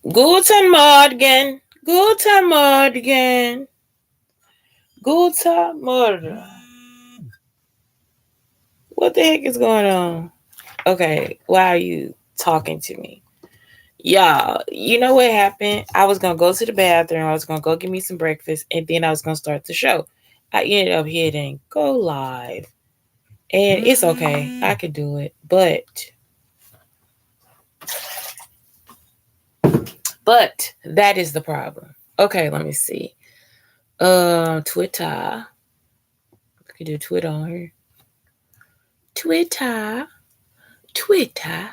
Guten Morgen. Guten Morgen. Guten Morgen. What the heck is going on? Okay, why are you talking to me? Y'all, you know what happened? I was gonna go to the bathroom, I was gonna go get me some breakfast, and then I was gonna start the show. I ended up hitting go live. And it's okay. I could do it. But that is the problem. Okay, let me see. Twitter. We could do Twitter on here. Twitter. Twitter.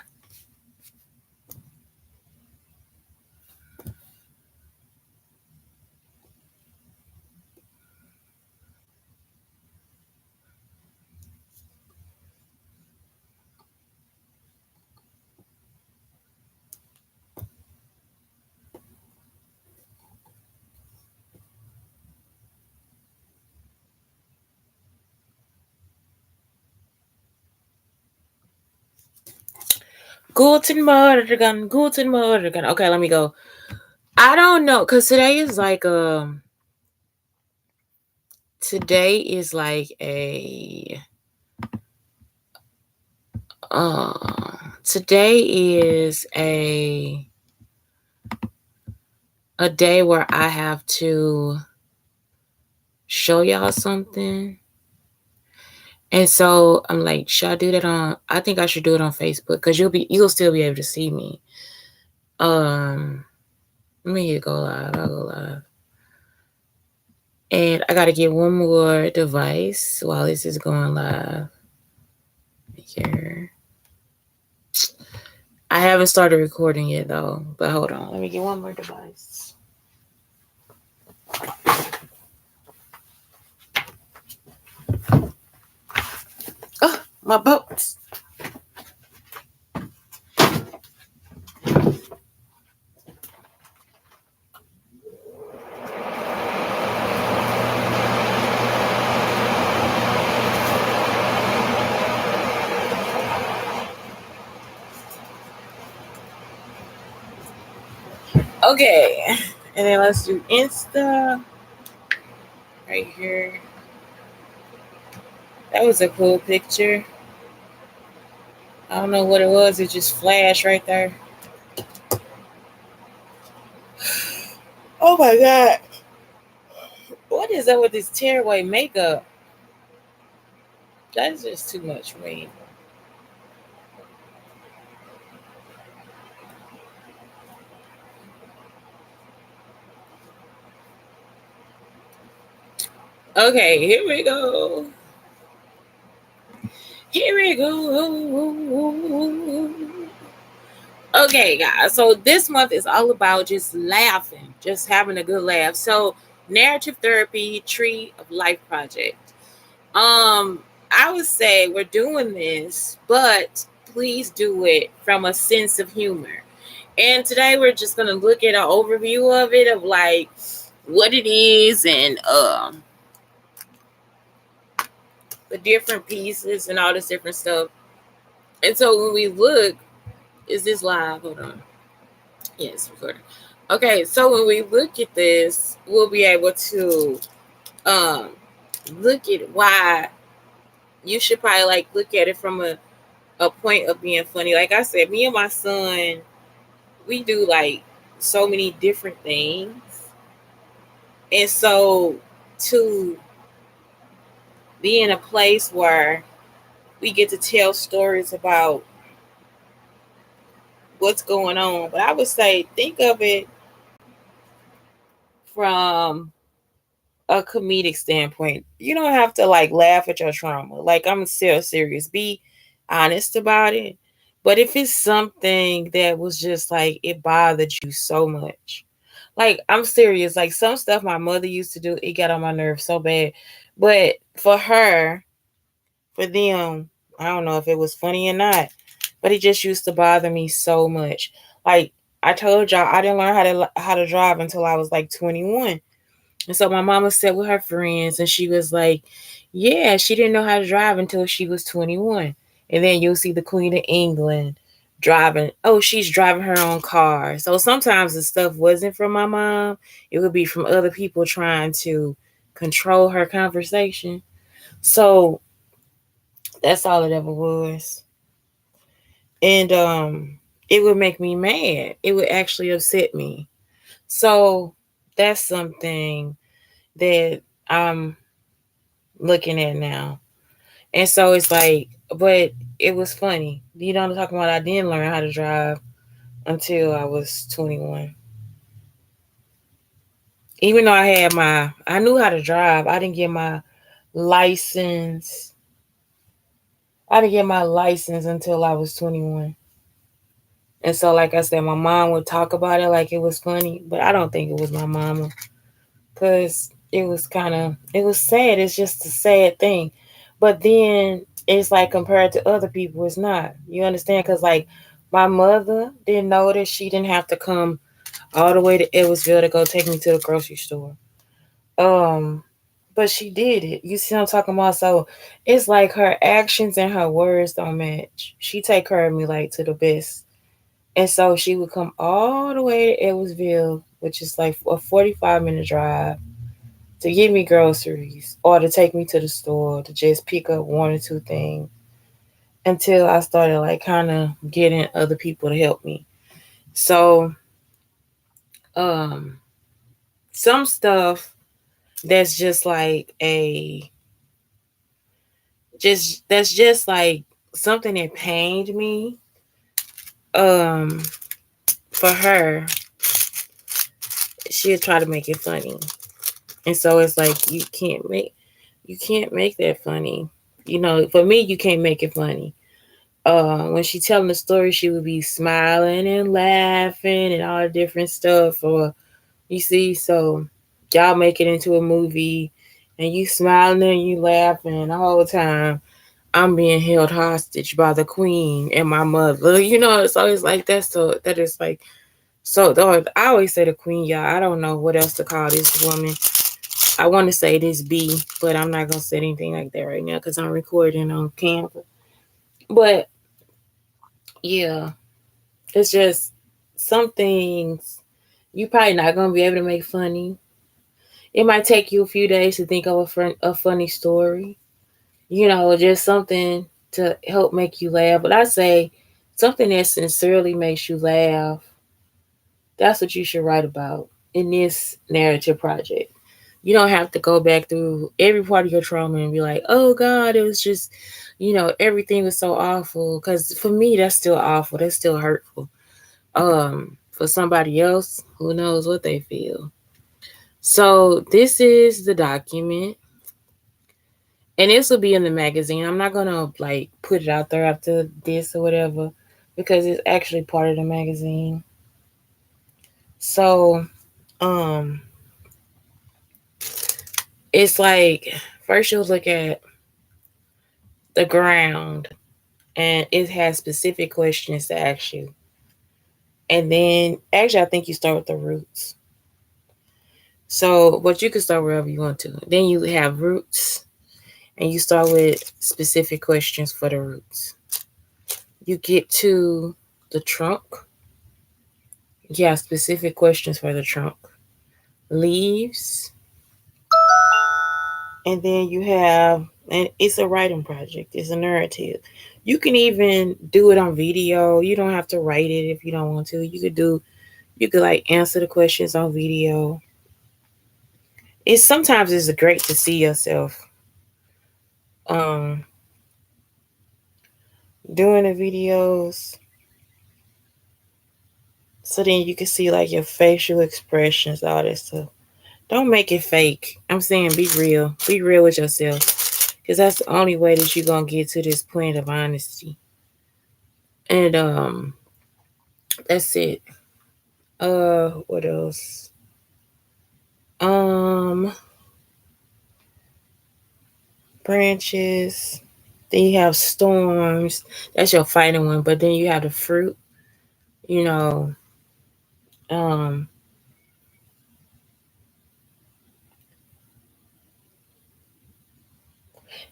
Guten Morgen. Guten Morgen. Okay, let me go. I don't know, cause today is like today is like today is a day where I have to show y'all something. And so I'm like, should I do that I think I should do it on Facebook because you'll still be able to see me. Let me hit go live. I'll go live. And I gotta get one more device while this is going live. Here. I haven't started recording yet though, but hold on. Let me get one more device. Oh, my boots. Okay. And then let's do Insta. Right here. That was a cool picture. I don't know what it was. It just flashed right there. Oh my God. What is up with this tearaway makeup? That's just too much for me. Okay, here we go. Here we go. Okay, guys. So this month is all about just laughing, just having a good laugh. So narrative therapy, tree of life project. I would say we're doing this, but please do it from a sense of humor. And today we're just gonna look at an overview of it, of like what it is and the different pieces and all this different stuff. And so when we look, is this live? Hold on. Yes, recording. Okay, so when we look at this, we'll be able to um look at why you should probably like look at it from a point of being funny. Like I said, me and my son, we do like so many different things. And so to be in a place where we get to tell stories about what's going on. But I would say think of it from a comedic standpoint. You don't have to like laugh at your trauma. Like I'm still serious. Be honest about it. But if it's something that was just like it bothered you so much, like I'm serious. Like some stuff my mother used to do, it got on my nerves so bad. But for her, for them, I don't know if it was funny or not, but it just used to bother me so much. Like I told y'all, I didn't learn how to drive until I was like 21. And so my mama sat with her friends and she was like, yeah, she didn't know how to drive until she was 21. And then you'll see the Queen of England driving. Oh, she's driving her own car. So sometimes the stuff wasn't from my mom. It would be from other people trying to control her conversation. So that's all it ever was. And it would make me mad. It would actually upset me. So that's something that I'm looking at now. And so it's like, but it was funny. You know what I'm talking about? I didn't learn how to drive until I was 21. Even though I knew how to drive, I didn't get my license. I didn't get my license until I was 21. And so, like I said, my mom would talk about it like it was funny, but I don't think it was my mama because it was sad. It's just a sad thing. But then it's like compared to other people, it's not. You understand? Because, like, my mother didn't know that she didn't have to come all the way to Edwardsville to go take me to the grocery store. Um, but she did it. You see what I'm talking about? So it's like her actions and her words don't match. She take care of me like to the best. And so she would come all the way to Edwardsville, which is like a 45-minute drive, to get me groceries or to take me to the store to just pick up one or two things until I started like kind of getting other people to help me. So um some stuff that's just like a that's just like something that pained me um for her, she'll try to make it funny. And so it's like you can't make that funny. You know, for me you can't make it funny. When she telling the story, she would be smiling and laughing and all the different stuff. Or you see, so y'all make it into a movie, and you smiling and you laughing the whole time. I'm being held hostage by the queen and my mother. You know, it's always like that. So that is like so. Though I always say the queen, y'all. I don't know what else to call this woman. I want to say this B, but I'm not gonna say anything like that right now because I'm recording on camera. But yeah, it's just some things you probably not gonna be able to make funny. It might take you a few days to think of a funny story. You know, just something to help make you laugh. But I say something that sincerely makes you laugh. That's what you should write about in this narrative project. You don't have to go back through every part of your trauma and be like, oh God, it was just, everything was so awful. Because for me, that's still awful. That's still hurtful. For somebody else, who knows what they feel. So this is the document, and this will be in the magazine. I'm not gonna like put it out there after this or whatever because it's actually part of the magazine. So, um, it's like first you'll look at the ground, and it has specific questions to ask you, and then actually I think you start with the roots. So, but you can start wherever you want to. Then you have roots, and you start with specific questions for the roots. You get to the trunk. Yeah, specific questions for the trunk. Leaves. And then you have, and it's a writing project, it's a narrative. You can even do it on video. You don't have to write it if you don't want to. You could like answer the questions on video. It's sometimes it's great to see yourself um doing the videos, so then you can see like your facial expressions, all that stuff. Don't make it fake. I'm saying be real. Be real with yourself. Because that's the only way that you're going to get to this point of honesty. And that's it. What else? Um, branches. Then you have storms. That's your fighting one. But then you have the fruit. You know, um,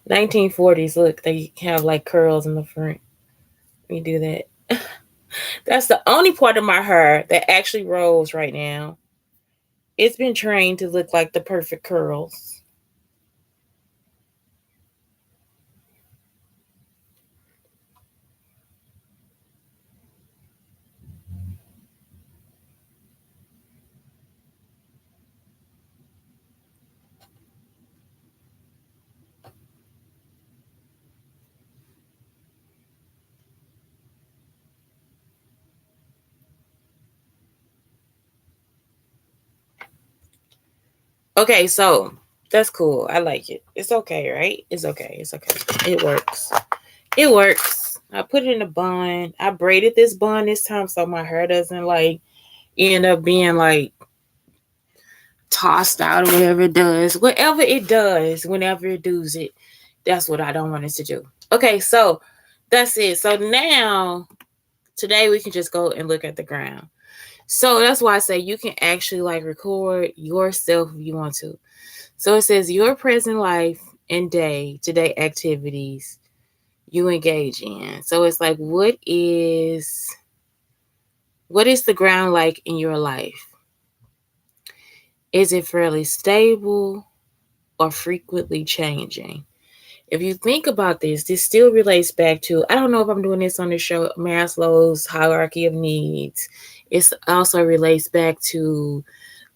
1940s. Look, they have like curls in the front. We do that. That's the only part of my hair that actually rolls right now. It's been trained to look like the perfect curls. Okay, so that's cool. I like it. It's okay, right? It's okay. It's okay. It works. It works. I put it in a bun. I braided this bun this time so my hair doesn't like end up being like tossed out or whatever it does. Whatever it does, whenever it does it, that's what I don't want it to do. Okay, so that's it. So now today we can just go and look at the ground. So that's why I say you can actually like record yourself if you want to. So it says your present life and day to day activities you engage in. So it's like what is the ground like in your life? Is it fairly stable or frequently changing? If you think about this still relates back to, I don't know if I'm doing this on the show, Maslow's hierarchy of needs. It also relates back to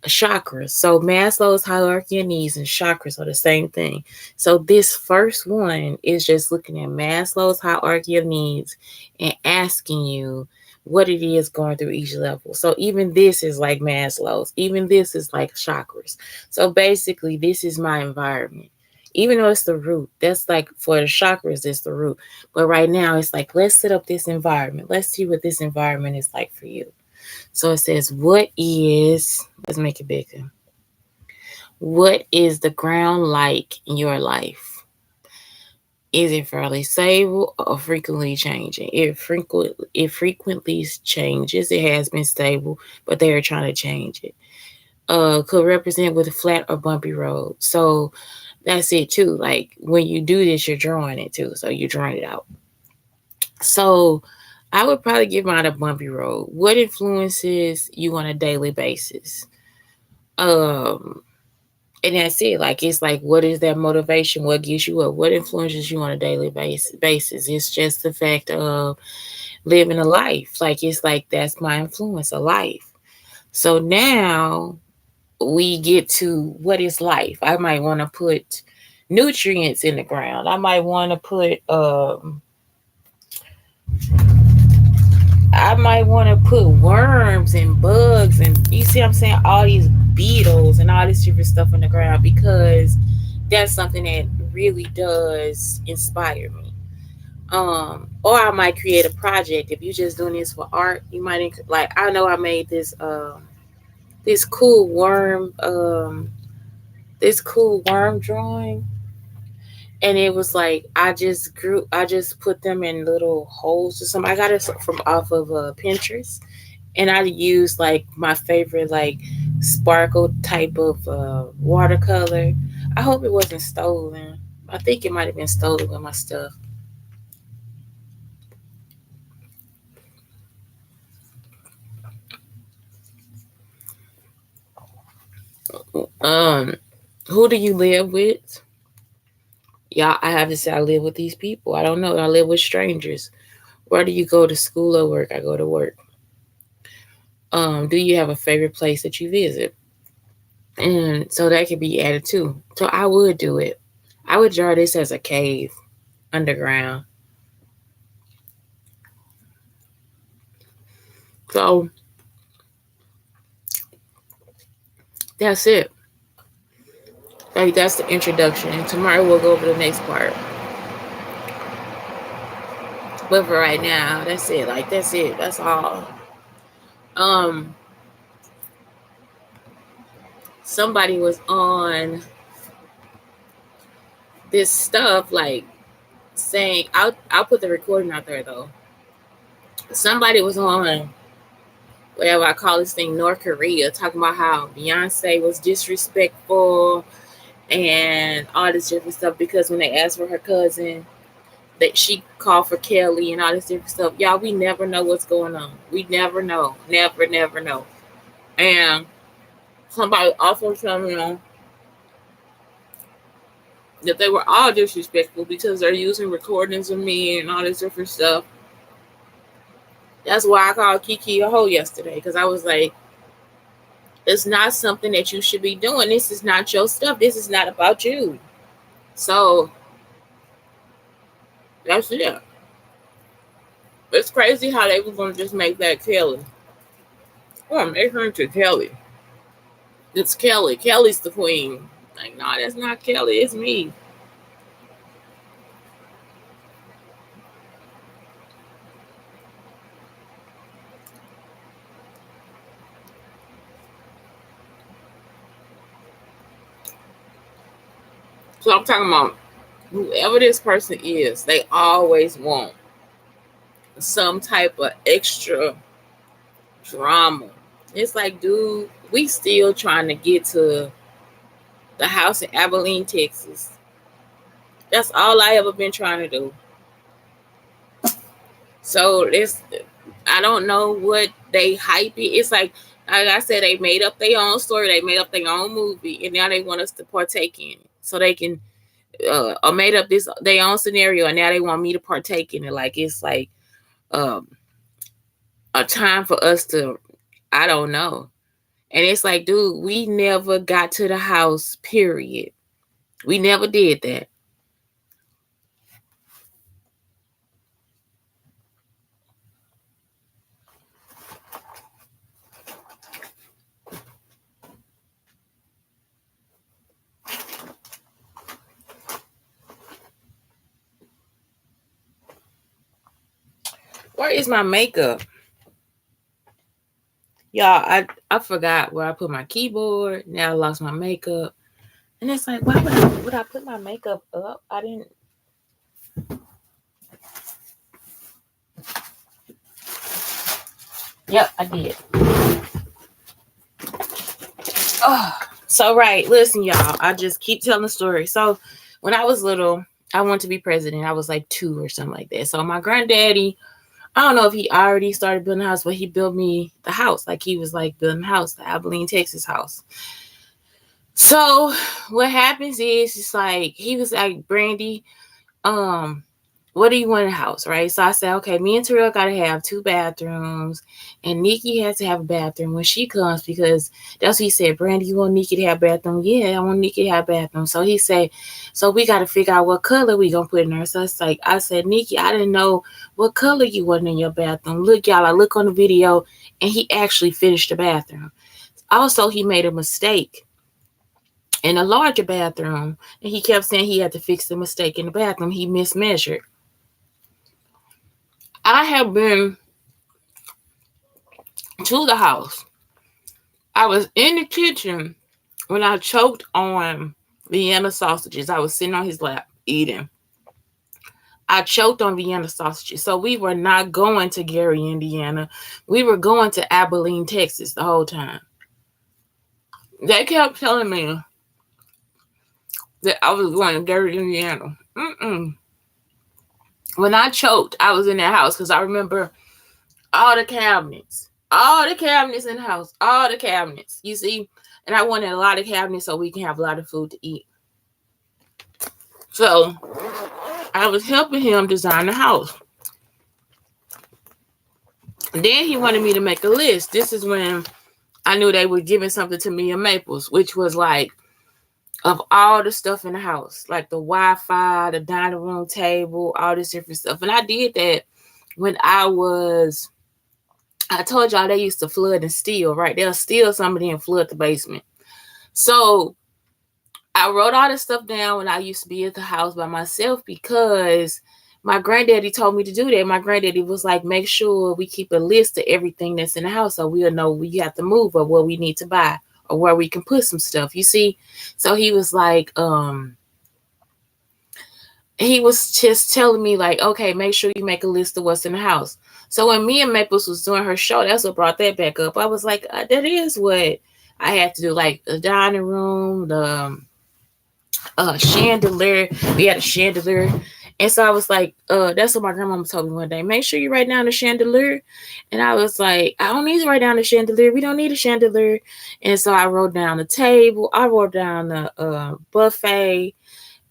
chakras. So Maslow's hierarchy of needs and chakras are the same thing. So this first one is just looking at Maslow's hierarchy of needs and asking you what it is going through each level. So even this is like Maslow's. Even this is like chakras. So basically, this is my environment. Even though it's the root, that's like for the chakras, it's the root. But right now, it's like, let's set up this environment. Let's see what this environment is like for you. So it says, let's make it bigger. What is the ground like in your life? Is it fairly stable or frequently changing? It frequently changes. It has been stable, but they are trying to change it. Could represent with a flat or bumpy road. So that's it too. Like when you do this, you're drawing it too. So you're drawing it out. So I would probably give mine a bumpy road. What influences you on a daily basis? Um, and that's it. Like it's like, what is that motivation? What gives you up? What influences you on a daily basis? It's just the fact of living a life. Like it's like that's my influence, a life. So now we get to what is life. I might want to put nutrients in the ground. I might want to put worms and bugs and you see what I'm saying, all these beetles and all this different stuff in the ground because that's something that really does inspire me. Or I might create a project. If you're just doing this for art, you might like I know I made this cool worm drawing, and it was like I just put them in little holes or something. I got it from off of Pinterest, and I used like my favorite like sparkle type of watercolor. I hope it wasn't stolen. I think it might have been stolen with my stuff. Um, who do you live with? Yeah, I have to say I live with these people. I don't know. I live with strangers. Where do you go to school or work? I go to work. Do you have a favorite place that you visit? And so that could be added too. So I would do it. I would draw this as a cave underground. So that's it. Like that's the introduction. And tomorrow we'll go over the next part. But for right now, that's it. Like that's it. That's all. Um, somebody was on this stuff like saying I'll put the recording out there though. Somebody was on whatever I call this thing, North Korea, talking about how Beyonce was disrespectful and all this different stuff because when they asked for her cousin, that she called for Kelly and all this different stuff. Y'all, we never know what's going on. We never know. Never know. And somebody also told me that they were all disrespectful because they're using recordings of me and all this different stuff. That's why I called Kiki a hoe yesterday, because I was like, it's not something that you should be doing. This is not your stuff. This is not about you. So that's it. It's crazy how they were going to just make that Kelly. Oh, make her into Kelly. It's Kelly. Kelly's the queen. Like, no, that's not Kelly. It's me. So I'm talking about whoever this person is, they always want some type of extra drama. It's like, dude, we still trying to get to the house in Abilene, Texas. That's all I ever been trying to do. So I don't know what they hype it. It's like I said, they made up their own story, they made up their own movie, and now they want us to partake in it. So they can or made up this their own scenario, and now they want me to partake in it. Like it's like a time for us to, I don't know. And it's like, dude, we never got to the house, period. We never did that. Where is my makeup? Y'all, I forgot where I put my keyboard. Now I lost my makeup. And it's like, why would I put my makeup up? I didn't. Yep, I did. Oh, so right. Listen, y'all. I just keep telling the story. So when I was little, I wanted to be president. I was like 2 or something like that. So my granddaddy, I don't know if he already started building a house, but he built me the house. Like he was like building a house, the Abilene, Texas house. So what happens is, it's like, he was like, Brandy, what do you want in the house, right? So I said, okay, me and Terrell got to have 2 bathrooms, and Nikki has to have a bathroom when she comes, because that's what he said. Brandy, you want Nikki to have a bathroom? Yeah, I want Nikki to have a bathroom. So he said, so we got to figure out what color we going to put in there. So it's like, I said, Nikki, I didn't know what color you want in your bathroom. Look, y'all, I look on the video, and he actually finished the bathroom. Also, he made a mistake in a larger bathroom, and he kept saying he had to fix the mistake in the bathroom. He mismeasured. I have been to the house. I was in the kitchen when I choked on Vienna sausages. I was sitting on his lap eating. I choked on Vienna sausages. So we were not going to Gary, Indiana. We were going to Abilene, Texas the whole time. They kept telling me that I was going to Gary, Indiana. When I choked, I was in that house, because I remember all the cabinets in the house, all the cabinets, you see. And I wanted a lot of cabinets so we can have a lot of food to eat. So I was helping him design the house. And then he wanted me to make a list. This is when I knew they were giving something to me in Maples, which was like, of all the stuff in the house, like the Wi-Fi, the dining room table, all this different stuff. And I did that when I told y'all they used to flood and steal, right? They'll steal somebody and flood the basement. So I wrote all this stuff down when I used to be at the house by myself, because my granddaddy told me to do that. My granddaddy was like, make sure we keep a list of everything that's in the house, so we'll know we have to move or what we need to buy or where we can put some stuff, you see? So he was like, he was just telling me like, okay, make sure you make a list of what's in the house. So when me and Maples was doing her show, that's what brought that back up. I was like, that is what I had to do, like the dining room, the chandelier. We had a chandelier, And so I was like, that's what my grandmama told me one day. Make sure you write down the chandelier. And I was like, I don't need to write down the chandelier. We don't need a chandelier. And so I wrote down the table. I wrote down the buffet.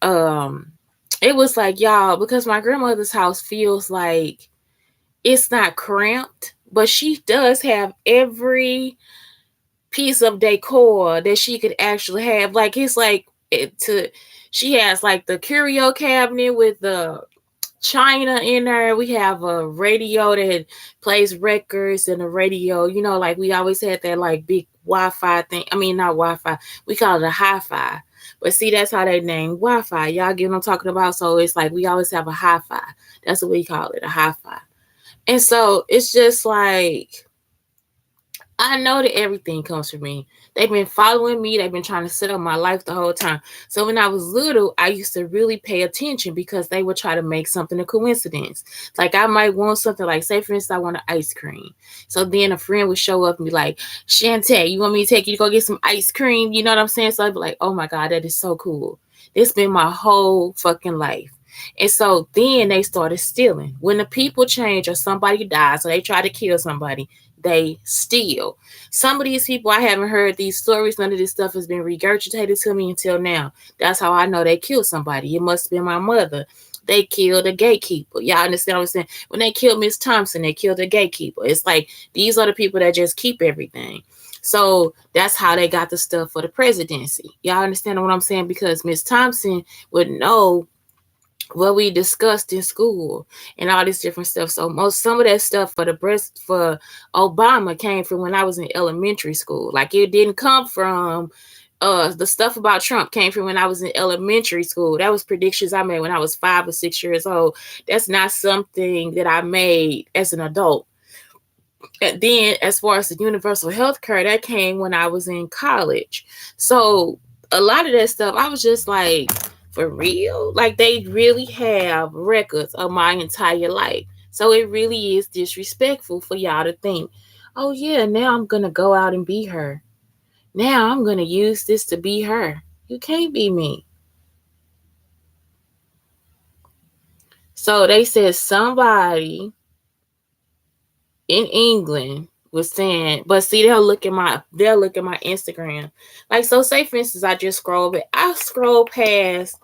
It was like, y'all, because my grandmother's house feels like it's not cramped, but she does have every piece of decor that she could actually have. Like, it's like she has like the curio cabinet with the china in there. We have a radio that plays records and a radio, like we always had that like big Wi-Fi thing. I mean, not Wi-Fi. We call it a hi-fi. But see, that's how they name Wi-Fi. Y'all get what I'm talking about? So it's like we always have a hi-fi. That's what we call it, a hi-fi. And so it's just like, I know that everything comes from me. They've been following me. They've been trying to set up my life the whole time. So when I was little, I used to really pay attention because they would try to make something a coincidence. Like I might want something like, say for instance, I want an ice cream. So then a friend would show up and be like, Shante, you want me to take you to go get some ice cream? You know what I'm saying? So I'd be like, oh my God, that is so cool. It's been my whole fucking life. And so then they started stealing. When the people change or somebody dies or they try to kill somebody, they steal. Some of these people, I haven't heard these stories. None of this stuff has been regurgitated to me until now. That's how I know they killed somebody. It must have been my mother. They killed a gatekeeper. Y'all understand what I'm saying? When they killed Miss Thompson, they killed a gatekeeper. It's like these are the people that just keep everything. So that's how they got the stuff for the presidency. Y'all understand what I'm saying? Because Miss Thompson would know what we discussed in school and all this different stuff. So some of that stuff for Obama came from when I was in elementary school. Like it didn't come from the stuff about Trump came from when I was in elementary school. That was predictions I made when I was 5 or 6 years old. That's not something that I made as an adult. And then as far as the universal health care, that came when I was in college. So a lot of that stuff, I was just like, for real? Like they really have records of my entire life. So it really is disrespectful for y'all to think, oh yeah, now I'm going to go out and be her. Now I'm going to use this to be her. You can't be me. So they said somebody in England was saying, but see, they'll look at my Instagram. Like, so say for instance, I scroll past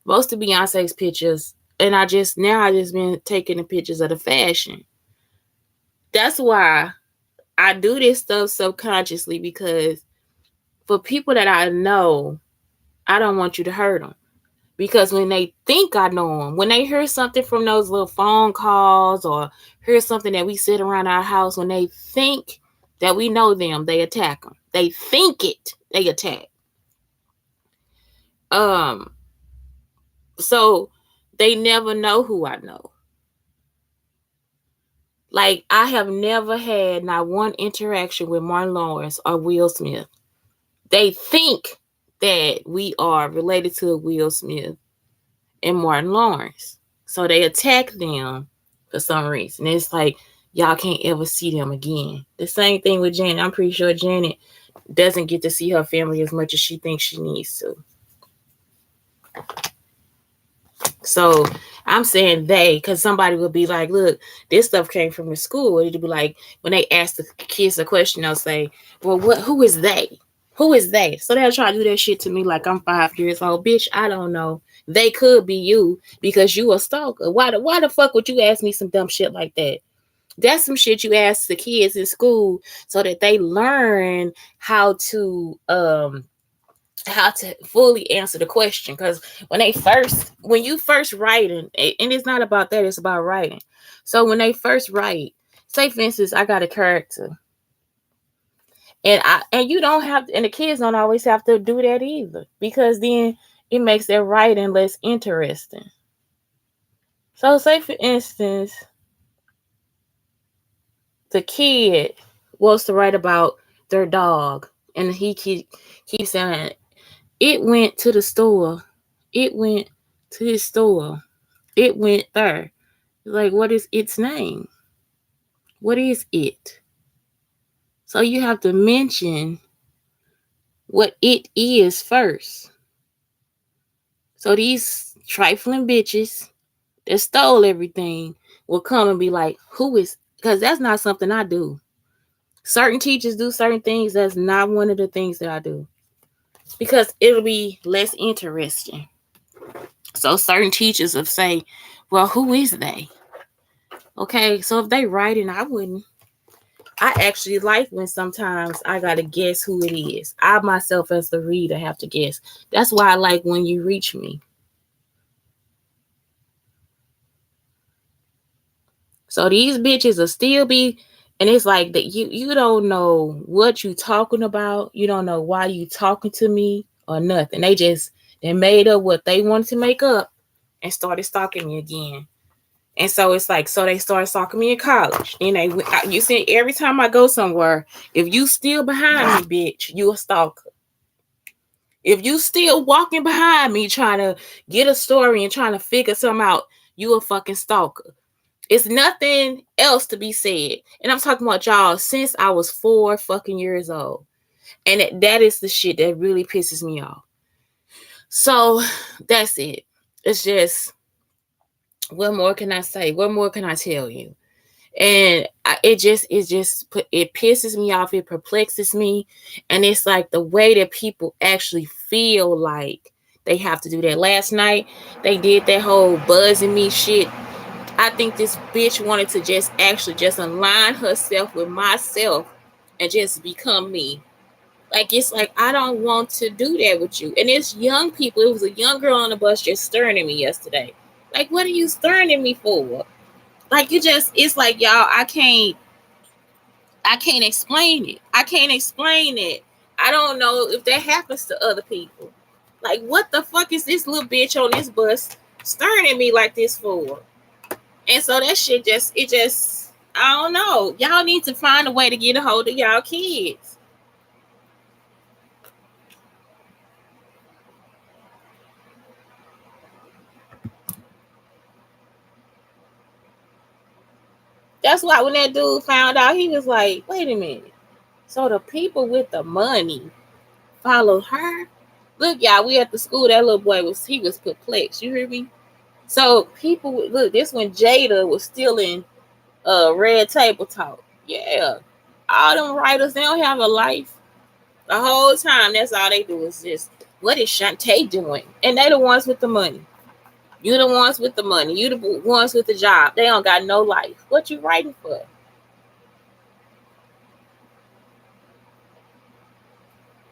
most of Beyonce's pictures, and I just been taking the pictures of the fashion. That's why I do this stuff subconsciously, because for people that I know, I don't want you to hurt them. Because when they think I know them, when they hear something from those little phone calls or hear something that we sit around our house, when they think that we know them, they attack them. They think it, they attack. So they never know who I know. Like, I have never had not one interaction with Martin Lawrence or Will Smith. They think that we are related to Will Smith and Martin Lawrence. So they attack them for some reason. It's like, y'all can't ever see them again. The same thing with Janet. I'm pretty sure Janet doesn't get to see her family as much as she thinks she needs to. So I'm saying they, because somebody will be like, look, this stuff came from the school. It'll be like, when they ask the kids a question, they'll say, well, who is they? Who is they? So they'll try to do that shit to me like I'm 5 years old. Bitch, I don't know. They could be you because you a stalker. Why the fuck would you ask me some dumb shit like that? That's some shit you ask the kids in school so that they learn how to fully answer the question. Because when you first writing, and it's not about that, it's about writing. So when they first write, say for instance, I got a character, and you don't have, and the kids don't always have to do that either, because then it makes their writing less interesting. So say for instance, the kid wants to write about their dog, and he keeps saying, it went to the store. It went to his store. It went there. Like, what is its name? What is it? So you have to mention what it is first. So these trifling bitches that stole everything will come and be like, who is, because that's not something I do. Certain teachers do certain things. That's not one of the things that I do. Because it'll be less interesting. So certain teachers will say, well, who is they? Okay, so if they writing, I wouldn't. I actually like when sometimes I gotta guess who it is. I myself as the reader have to guess. That's why I like when you reach me. So these bitches will still be, and it's like that you don't know what you talking about. You don't know why you talking to me or nothing. They made up what they wanted to make up and started stalking me again. And so it's like, so they started stalking me in college. And you see, every time I go somewhere, if you still behind me, bitch, you a stalker. If you still walking behind me trying to get a story and trying to figure something out, you a fucking stalker. It's nothing else to be said. And I'm talking about y'all since I was 4 fucking years old. And that is the shit that really pisses me off. So that's it. It's just, what more can I say? What more can I tell you? And it pisses me off. It perplexes me. And it's like the way that people actually feel like they have to do that. Last night, they did that whole buzzing me shit. I think this bitch wanted to just align herself with myself and just become me. Like, it's like, I don't want to do that with you. And it's young people. It was a young girl on the bus just staring at me yesterday. Like, what are you staring at me for? Like, it's like, y'all, I can't explain it. I can't explain it. I don't know if that happens to other people. Like, what the fuck is this little bitch on this bus staring at me like this for? And so that shit I don't know. Y'all need to find a way to get a hold of y'all kids. That's why when that dude found out, he was like, wait a minute. So the people with the money followed her? Look, y'all, we at the school. That little boy was perplexed. You hear me? So people, look, this when Jada was still in Red Table Talk. Yeah. All them writers, they don't have a life. The whole time, that's all they do is just, what is Shante doing? And they the ones with the money. You the ones with the money. You the ones with the job. They don't got no life. What you writing for?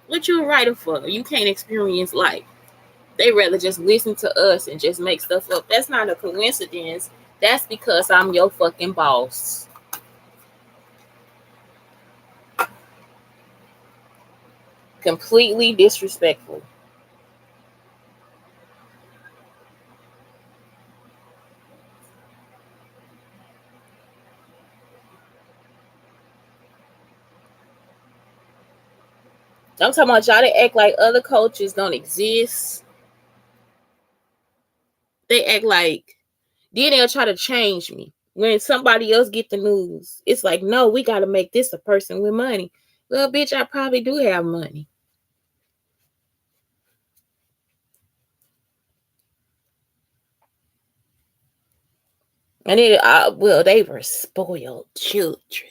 What you writing for? You can't experience life. They rather just listen to us and just make stuff up. That's not a coincidence. That's because I'm your fucking boss. Completely disrespectful. I'm talking about y'all. They act like other cultures don't exist. They act like, then they'll try to change me. When somebody else get the news, it's like, no, we got to make this a person with money. Well, bitch, I probably do have money. And they were spoiled children.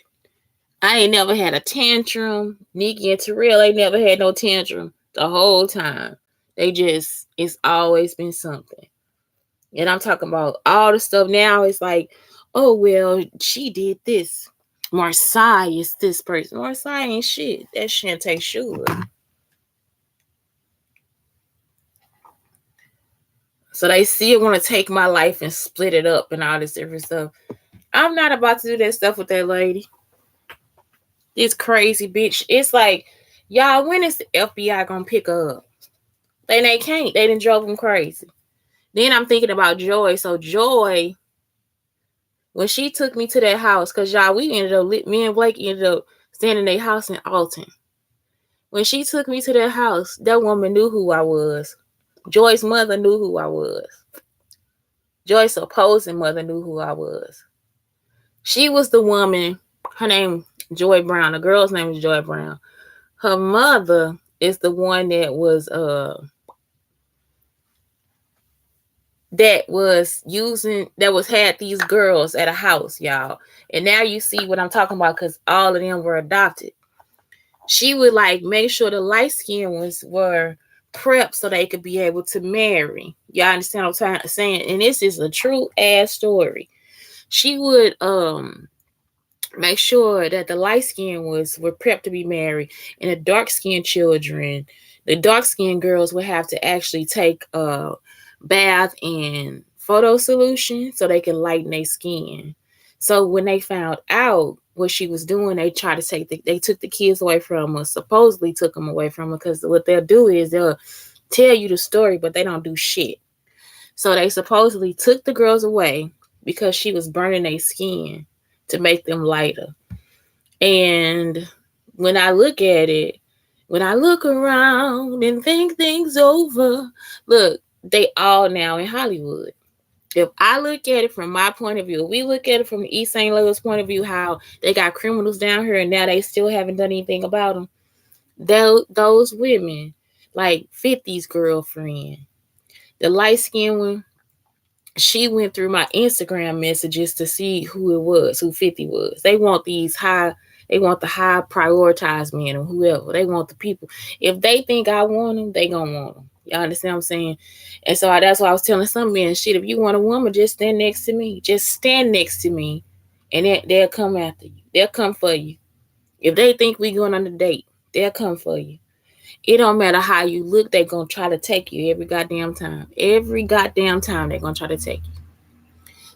I ain't never had a tantrum. Nikki and Terrell ain't never had no tantrum the whole time. It's always been something. And I'm talking about all the stuff now. It's like, oh, well, she did this. Marseille is this person. Marseille ain't shit. That's shanteschuler. So they still want to take my life and split it up and all this different stuff. I'm not about to do that stuff with that lady. This crazy bitch. It's like, y'all, when is the FBI gonna pick her up? They can't. They done drove them crazy. Then I'm thinking about Joy. So Joy, when she took me to that house, because y'all, me and Blake ended up staying in their house in Alton. When she took me to that house, that woman knew who I was. Joy's mother knew who I was. Joy's supposed mother knew who I was. She was the woman, her name Joy Brown. The girl's name is Joy Brown. Her mother is the one that was that was had these girls at a house, y'all. And now you see what I'm talking about, because all of them were adopted. She would like make sure the light skinned ones were prepped so they could be able to marry. Y'all understand what I'm saying? And this is a true ass story. She would make sure that the light skinned ones were prepped to be married, and the dark skinned children, the dark skinned girls would have to actually take a bath and photo solution so they can lighten their skin. So when they found out what she was doing, they tried to they took the kids away from her, supposedly took them away from her, because what they'll do is they'll tell you the story, but they don't do shit. So they supposedly took the girls away because she was burning their skin to make them lighter. And when I look at it, when I look around and think things over, look, they all now in Hollywood. If I look at it from my point of view, we look at it from the East St. Louis point of view, how they got criminals down here and now they still haven't done anything about them. Those women, like 50's girlfriend, the light skinned one, she went through my Instagram messages to see who it was, who 50 was. They want the high prioritized men or whoever. They want the people. If they think I want them, they gonna want them. Y'all understand what I'm saying? And so that's why I was telling some men, shit, if you want a woman, just stand next to me. Just stand next to me, and they'll come after you. They'll come for you. If they think we going on a date, they'll come for you. It don't matter how you look, they gonna try to take you every goddamn time. Every goddamn time they gonna try to take you.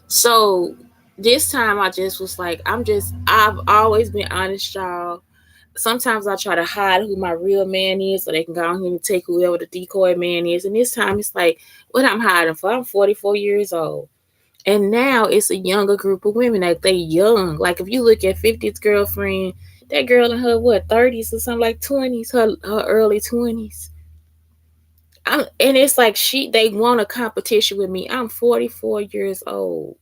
So this time I just was like, I've always been honest, y'all. Sometimes I try to hide who my real man is so they can go on here and take whoever the decoy man is. And this time it's like, what I'm hiding for? I'm 44 years old. And now it's a younger group of women that they young. Like if you look at 50's girlfriend, that girl in her 30s or something, like 20s, her early 20s. And it's like they want a competition with me. I'm 44 years old.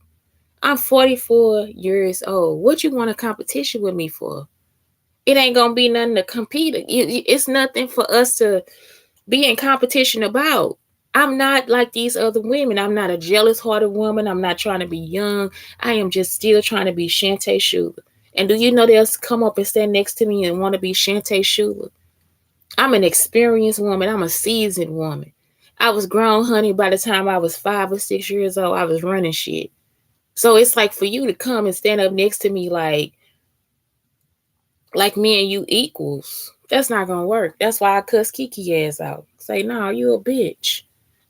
I'm 44 years old. What you want a competition with me for? It ain't gonna be nothing to compete. It's nothing for us to be in competition about. I'm not like these other women. I'm not a jealous-hearted woman. I'm not trying to be young. I am just still trying to be Shanteschuler. And do you know they'll come up and stand next to me and want to be Shanteschuler? I'm an experienced woman. I'm a seasoned woman. I was grown, honey, by the time I was 5 or 6 years old. I was running shit. So it's like for you to come and stand up next to me like me and you equals. That's not gonna work. That's why I cuss Kiki ass out. Say, no, you a bitch.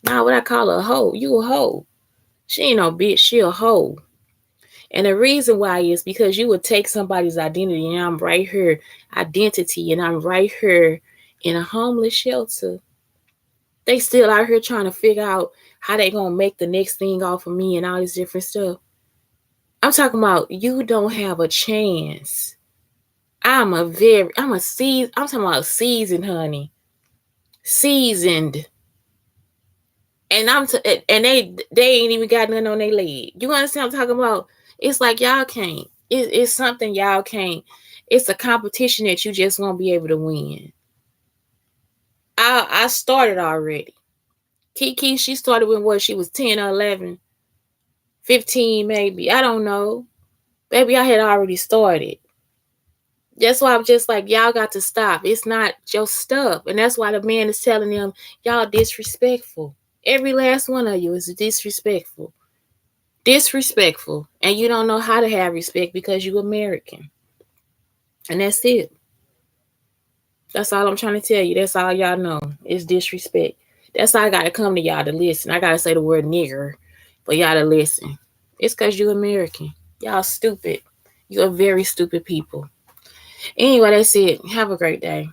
Nah, what I call her a hoe. You a hoe. She ain't no bitch. She a hoe. And the reason why is because you would take somebody's identity, and I'm right here, identity, and I'm right here in a homeless shelter. They still out here trying to figure out how they gonna make the next thing off of me and all this different stuff. I'm talking about you don't have a chance. I'm talking about seasoned, honey. Seasoned. And and they ain't even got nothing on their leg. You understand what I'm talking about? It's like y'all can't. It's something y'all can't. It's a competition that you just won't be able to win. I started already. Kiki, she started when she was 10 or 11, 15 maybe. I don't know. Baby, I had already started. That's why I'm just like, y'all got to stop. It's not your stuff. And that's why the man is telling them, y'all disrespectful. Every last one of you is disrespectful. Disrespectful. And you don't know how to have respect because you American. And that's it. That's all I'm trying to tell you. That's all y'all know is disrespect. That's why I got to come to y'all to listen. I got to say the word nigger for y'all to listen. It's because you American. Y'all stupid. You're very stupid people. Anyway, that's it. Have a great day.